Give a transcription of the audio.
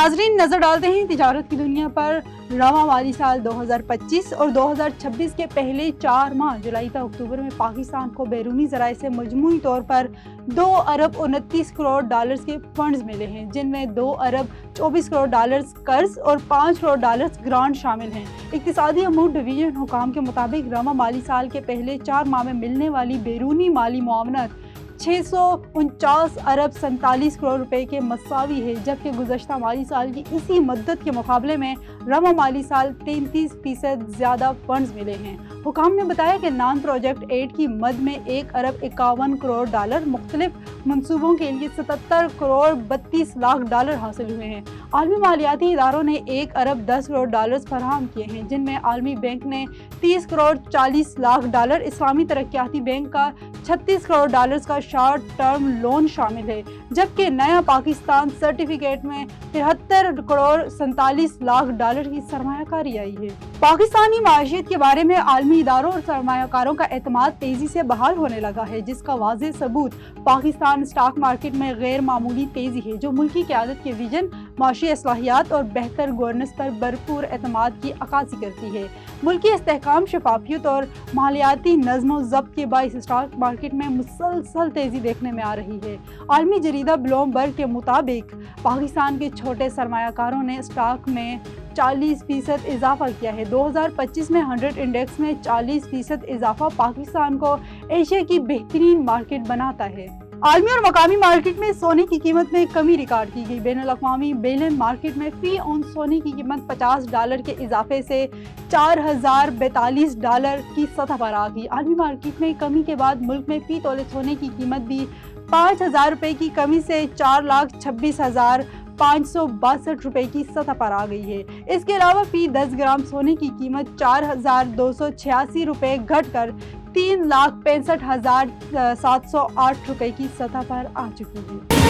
नाजरीन, नजर डालते हैं तिजारत की दुनिया पर। रवां माली साल 2025 और 2026 के पहले 4 माह जुलाई से अक्टूबर में पाकिस्तान को बैरूनी ज़राए से मजमूई तौर पर 2 अरब 29 करोड़ डॉलर्स के फंड्स मिले हैं, जिनमें 2 अरब 24 करोड़ डॉलर्स कर्ज और 5 करोड़ डॉलर्स ग्रांट शामिल हैं। इक्तिसादी अमूर डिवीजन हुकाम के मुताबिक रवां माली साल के पहले 4 माह में मिलने वाली बैरूनी माली मुआवनत 649 अरब 47 करोड़ रुपए के मसावी है, जबकि गुज़श्ता माली साल की इसी मद्दत के मुकाबले में रवां माली साल 33% ज़्यादा फंड्स मिले हैं। हुकाम ने बताया कि नॉन प्रोजेक्ट एड की मद में 1 अरब 51 करोड़ डॉलर, मुख्तलिफ मनसूबों के लिए 77 करोड़ 32 लाख डॉलर हासिल हुए हैं। आलमी मालियाती इदारों ने 1 अरब 10 करोड़ डॉलर्स फराहम किए हैं, जिनमें आलमी बैंक ने 30 करोड़ 40 लाख डॉलर, इस्लामी तरक्याती बैंक का 36 करोड़ डॉलर्स का शॉर्ट टर्म लोन शामिल है, जबकि नया पाकिस्तान सर्टिफिकेट में 73 करोड़ 47 लाख डॉलर की सरमायाकारी आई है। पाकिस्तानी माशियत के बारे में आलमी इदारों और सरमायाकारों का एतमाद तेजी से बहाल होने लगा है, जिसका वाज़ेह सबूत पाकिस्तान स्टॉक मार्केट में गैर मामूली तेजी है, जो मुल्की क़यादत के विजन, माशी इस्लाहियात और बेहतर गवर्नेंस पर भरपूर एतमाद की अक्कासी करती है। मुल्की इस्तेहकाम, शफाफियत और मालियाती नज़्म व ज़ब्त के बाइस स्टॉक मार्केट में मुसलसल तेजी देखने में आ रही है। आलमी जरीदा ब्लूमबर्ग के मुताबिक पाकिस्तान के छोटे सरमायाकारों ने स्टॉक में 40% इजाफा किया है। 2025 में 100 इंडेक्स में 40% इजाफा पाकिस्तान को एशिया की बेहतरीन मार्केट बनाता है। आलमी और मकामी मार्केट में सोने की कीमत में कमी रिकॉर्ड की गई। बैनुल-अक़वामी बेलन मार्केट में फी औंस सोने की कीमत $50 के इजाफे से 4042 डॉलर की सतह पर आ गई। आलमी मार्केट में कमी के बाद मुल्क में फी तोले सोने की कीमत भी 5000 रुपए की कमी से 4,26,562 रुपए की सतह पर आ गई है। इसके अलावा फी 10 ग्राम सोने की कीमत 4,286 रुपए घटकर 3,65,708 रुपए की सतह पर आ चुकी है।